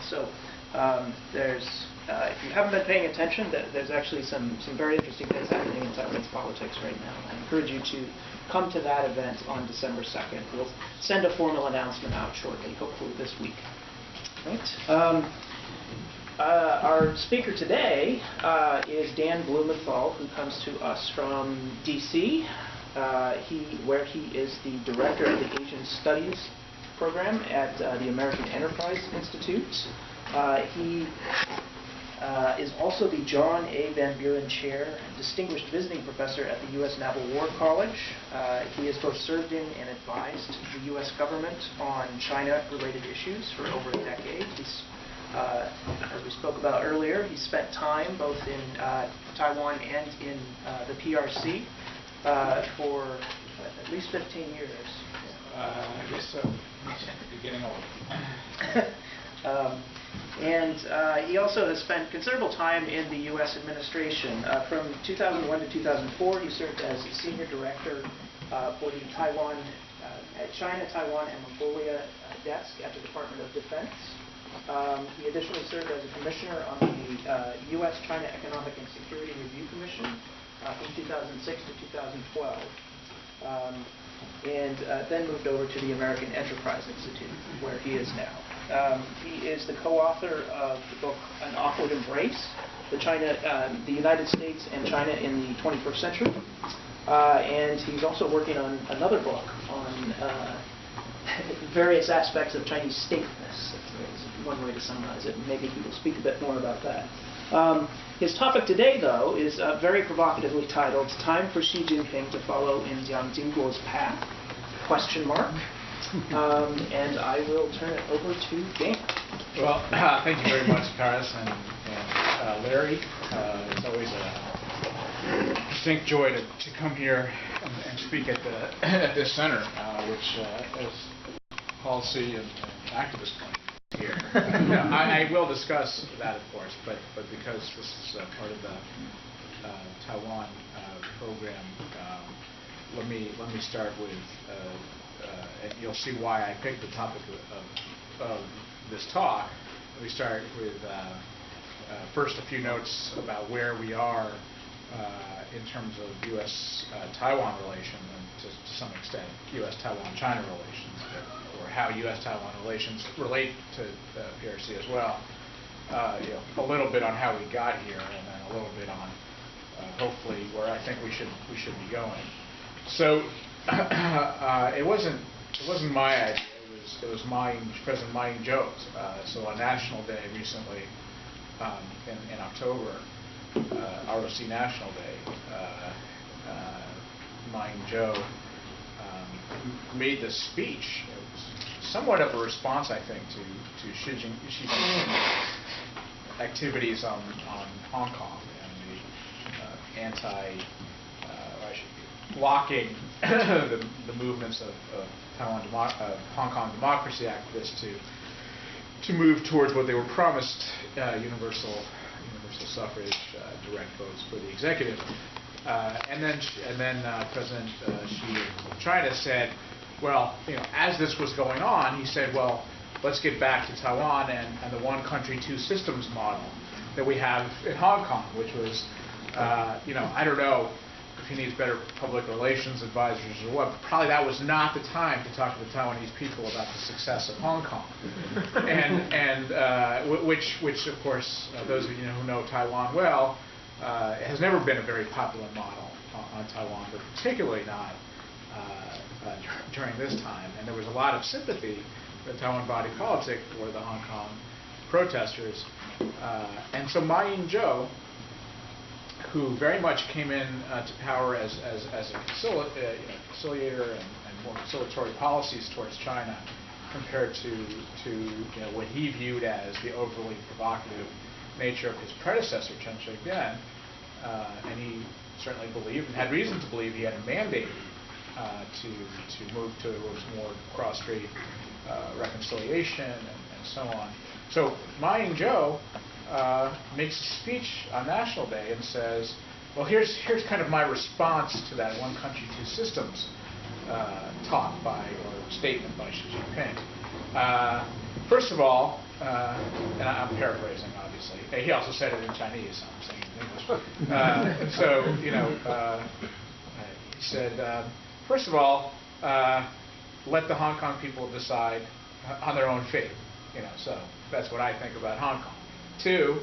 So if you haven't been paying attention, there's actually some very interesting things happening in Taiwanese politics right now. I encourage you to come to that event on December 2nd. We'll send a formal announcement out shortly, hopefully this week. Right. Our speaker today is Dan Blumenthal, who comes to us from D.C., where he is the director of the Asian Studies program at the American Enterprise Institute. He is also the John A. Van Buren Chair, Distinguished Visiting Professor at the U.S. Naval War College. He has both served in and advised the U.S. government on China-related issues for over a decade. As we spoke about earlier, he spent time both in Taiwan and in the PRC for at least 15 years. I guess so. You're getting old. And he also has spent considerable time in the U.S. administration. From 2001 to 2004, he served as Senior Director for the China, Taiwan, and Mongolia desk at the Department of Defense. He additionally served as a commissioner on the U.S.-China Economic and Security Review Commission from 2006 to 2012. And then moved over to the American Enterprise Institute, where he is now. He is the co-author of the book An Awkward Embrace, the United States and China in the 21st Century. And he's also working on another book on various aspects of Chinese stateness. That's one way to summarize it. Maybe he will speak a bit more about that. His topic today, though, is very provocatively titled "Time for Xi Jingping to Follow in Jiang Jingguo's Path?" ? And I will turn it over to Dan. Well, thank you very much, Paris and Larry. It's always a distinct joy to come here and speak at this center, which is policy and activist point here. I will discuss that, of course, but because this is part of the Taiwan program, let me start with, and you'll see why I picked the topic of this talk. Let me start with first a few notes about where we are in terms of U.S.-Taiwan relations, and to some extent U.S.-Taiwan-China relations, or how U.S.-Taiwan relations relate to PRC as well. A little bit on how we got here, and then a little bit on hopefully where I think we should be going. So it wasn't my idea. It was President Ma Ying-jeou's. So on National Day recently, in October, ROC National Day, Ma Ying-jeou made this speech. It was somewhat of a response, I think, to Xi Jinping's activities on Hong Kong and the blocking the movements of Hong Kong democracy activists to move towards what they were promised: universal suffrage, direct votes for the executive. And then President Xi of China said, well, as this was going on, he said, well, let's get back to Taiwan and the one country, two systems model that we have in Hong Kong, which was, I don't know if he needs better public relations advisors or what, but probably that was not the time to talk to the Taiwanese people about the success of Hong Kong. Which of course, those of you who know Taiwan well, has never been a very popular model on Taiwan, but particularly not during this time. And there was a lot of sympathy in the Taiwan body politic for the Hong Kong protesters. And so Ma Ying-jeou, who very much came in to power as a conciliator and more conciliatory policies towards China, compared to what he viewed as the overly provocative nature of his predecessor, Chen Shui-bian, and he certainly believed, and had reason to believe, he had a mandate to move towards more cross-strait reconciliation and so on. So Ma Ying-jeou makes a speech on National Day and says, well, here's kind of my response to that one country, two systems talk or statement by Xi Jinping. First of all, and I'm paraphrasing, obviously. He also said it in Chinese, so I'm saying it in English. So, he said, first of all, let the Hong Kong people decide on their own fate. So that's what I think about Hong Kong. Two,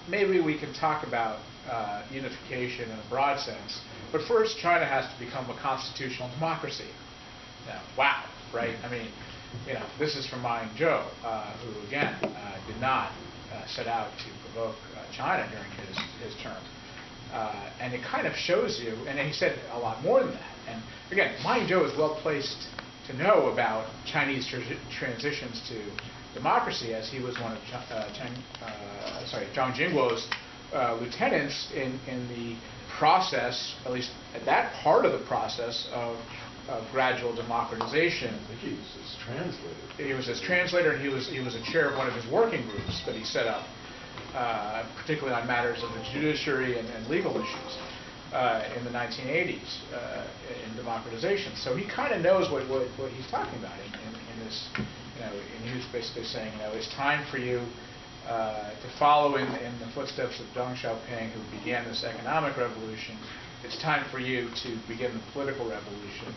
maybe we can talk about unification in a broad sense, but first China has to become a constitutional democracy. Now, wow, right? I mean, this is from Ma Ying-jeou, who again did not set out to provoke China during his term. And it kind of shows you, and he said a lot more than that. And again, Ma Ying-jeou is well placed to know about Chinese transitions to democracy, as he was one of Chiang Ching-Kuo's lieutenants in the process, at least at that part of the process of gradual democratization. I think he was his translator. He was his translator, and he was a chair of one of his working groups that he set up, particularly on matters of the judiciary and legal issues in the 1980s in democratization. So he kind of knows what he's talking about in this. And he was basically saying, it's time for you to follow in the footsteps of Deng Xiaoping, who began this economic revolution. It's time for you to begin the political revolution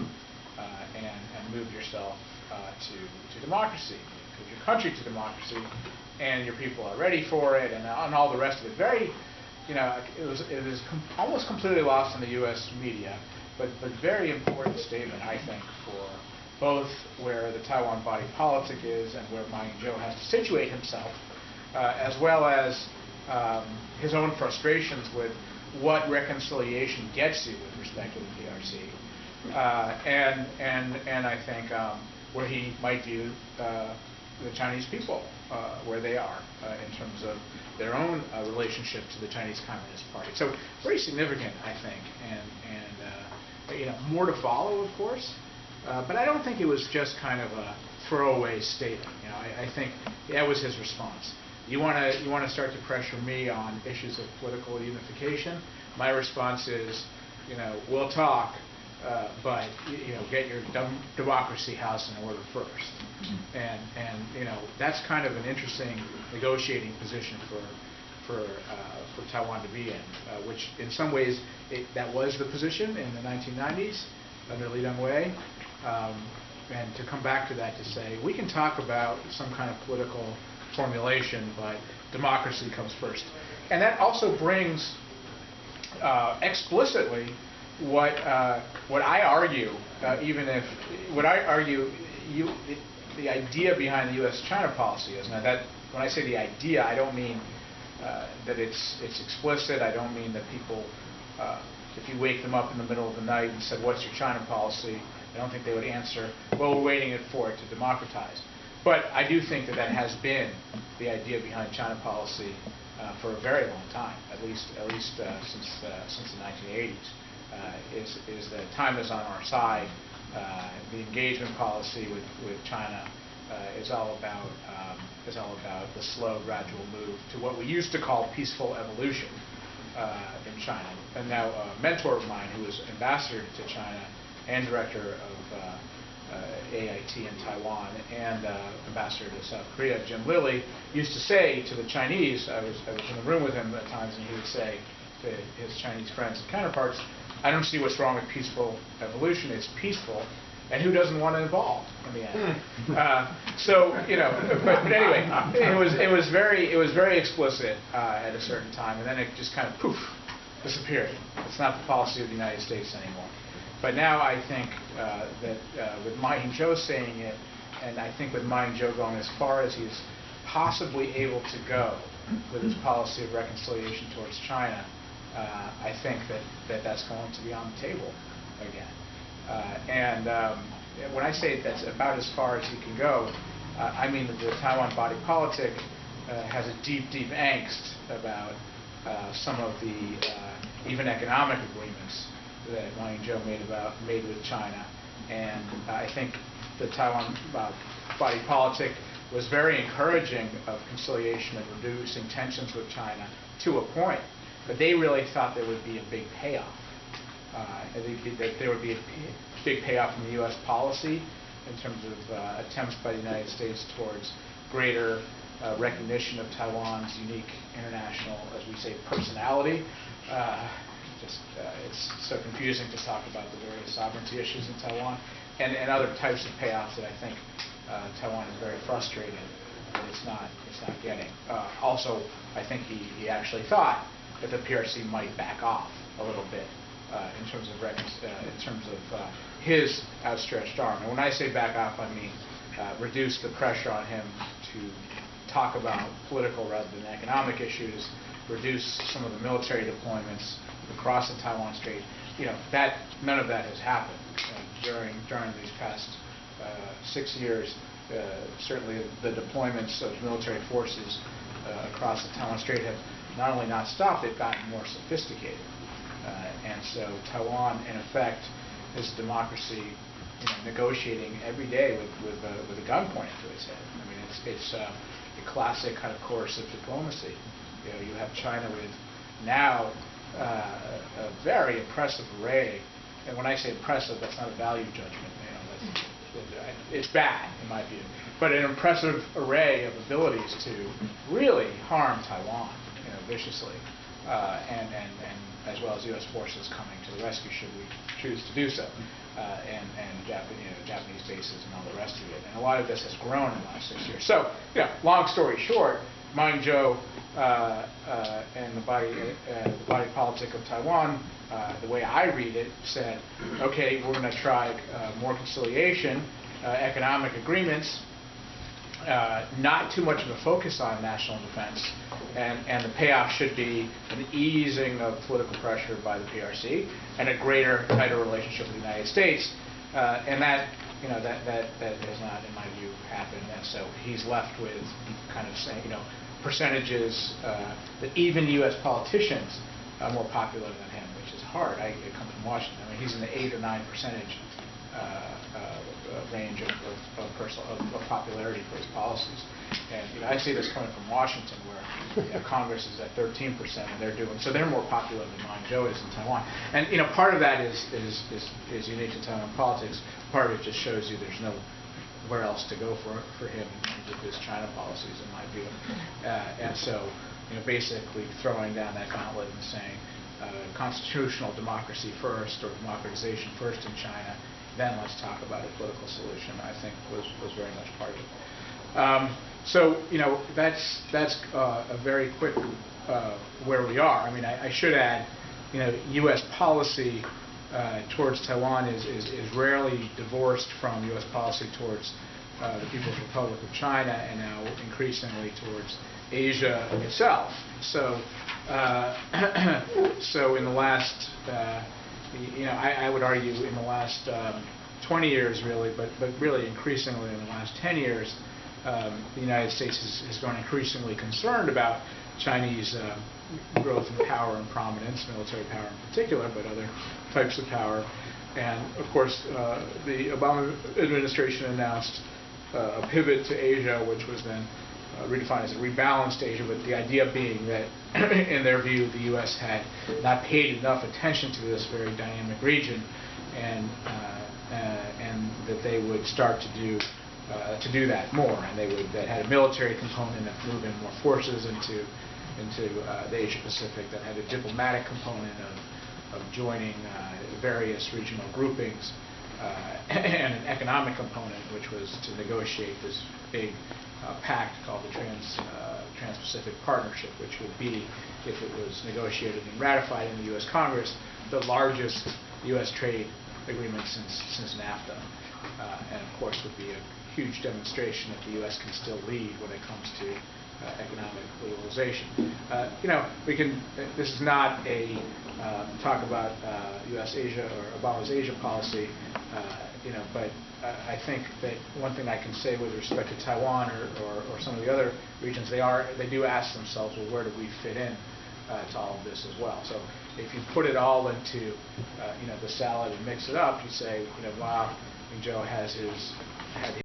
and move yourself to democracy, move your country to democracy, and your people are ready for it, and all the rest of it. Very, it was almost completely lost in the U.S. media, but very important statement, I think, for both where the Taiwan body politic is and where Ma Ying-jeou has to situate himself, as well as his own frustrations with what reconciliation gets you with respect to the PRC, and I think where he might view the Chinese people where they are in terms of their own relationship to the Chinese Communist Party. So very significant, I think, and more to follow, of course. But I don't think it was just kind of a throwaway statement. I think that was his response. You want to start to pressure me on issues of political unification? My response is, we'll talk, but get your democracy house in order first. And that's kind of an interesting negotiating position for Taiwan to be in, which in some ways that was the position in the 1990s under Lee Teng-hui. And to come back to that, to say we can talk about some kind of political formulation, but democracy comes first. And that also brings explicitly what I argue, the idea behind the U.S.-China policy is. Now, that when I say the idea, I don't mean that it's explicit. I don't mean that people, if you wake them up in the middle of the night and said, "What's your China policy?" I don't think they would answer, "Well, we're waiting for it to democratize." But I do think that has been the idea behind China policy for a very long time, at least since the 1980s. Is that time is on our side. The engagement policy with China is all about the slow, gradual move to what we used to call peaceful evolution in China. And now a mentor of mine, who was ambassador to China and director of AIT in Taiwan and ambassador to South Korea, Jim Lilly, used to say to the Chinese, I was in the room with him at times, and he would say to his Chinese friends and counterparts, "I don't see what's wrong with peaceful evolution. It's peaceful, and who doesn't want to evolve in the end?" But anyway, it was very explicit at a certain time, and then it just kind of poof disappeared. It's not the policy of the United States anymore. But now I think that with Ma Ying-jeou saying it, and I think with Ma Ying-jeou going as far as he's possibly able to go with his policy of reconciliation towards China, I think that's going to be on the table again. And when I say that's about as far as he can go, I mean that the Taiwan body politic has a deep angst about some of the even economic agreements that Ma Ying-jeou made with China. And I think the Taiwan body politic was very encouraging of conciliation and reducing tensions with China to a point. But they really thought there would be a big payoff. That there would be a big payoff from the U.S. policy in terms of attempts by the United States towards greater recognition of Taiwan's unique international, as we say, personality. It's so confusing to talk about the various sovereignty issues in Taiwan, and other types of payoffs that I think Taiwan is very frustrated that it's not getting. Also, I think he actually thought that the PRC might back off a little bit in terms of his outstretched arm. And when I say back off, I mean reduce the pressure on him to talk about political rather than economic issues, reduce some of the military deployments across the Taiwan Strait. None of that has happened during these past 6 years. Certainly, the deployments of military forces across the Taiwan Strait have not only not stopped, they've gotten more sophisticated. And so Taiwan, in effect, is a democracy negotiating every day with a gun pointed to its head. I mean, it's a classic kind of coercive diplomacy. You have China with now a very impressive array, and when I say impressive, that's not a value judgment. It's bad in my view, but an impressive array of abilities to really harm Taiwan, viciously, and as well as U.S. forces coming to the rescue should we choose to do so, and Japanese bases and all the rest of it. And a lot of this has grown in the last 6 years. So, long story short, Ma Ying-jeou and the body politic of Taiwan, the way I read it, said, okay, we're going to try more conciliation, economic agreements, not too much of a focus on national defense, and the payoff should be an easing of political pressure by the PRC and a greater, tighter relationship with the United States, and that has not, in my view, happened. And so he's left with kind of saying, percentages that even U.S. politicians are more popular than him, which is hard. I come from Washington. I mean, he's in the 8 or 9% range of popularity for his policies. And I see this coming from Washington, where Congress is at 13%, and they're more popular than Ma Ying-jeou is in Taiwan. And part of that is unique to Taiwan politics. Part of it just shows you there's nowhere else to go for him in terms of his China policies, in my view. And so, basically throwing down that gauntlet and saying constitutional democracy first, or democratization first in China, then let's talk about a political solution, I think was very much part of it. So, that's a very quick where we are. I mean, I should add, U.S. policy towards Taiwan is rarely divorced from U.S. policy towards the People's Republic of China, and now increasingly towards Asia itself. So, so in the last, I would argue in the last 20 years, really, but really increasingly in the last 10 years, the United States has grown increasingly concerned about Chinese growth in power and prominence, military power in particular, but other types of power. And of course, the Obama administration announced a pivot to Asia, which was then redefined as a rebalanced Asia, with the idea being that, in their view, the U.S. had not paid enough attention to this very dynamic region, and that they would start to do that more, and that had a military component that moved in more forces into the Asia Pacific, that had a diplomatic component of joining various regional groupings, and an economic component, which was to negotiate this big pact called the Trans-Pacific Partnership, which would be, if it was negotiated and ratified in the U.S. Congress, the largest U.S. trade agreement since NAFTA, and of course would be a huge demonstration that the U.S. can still lead when it comes to economic liberalization. This is not a talk about U.S.-Asia or Obama's Asia policy, but I think that one thing I can say with respect to Taiwan or some of the other regions, they do ask themselves, well, where do we fit in to all of this as well? So if you put it all into the salad and mix it up, you say, Ma Ying-jeou had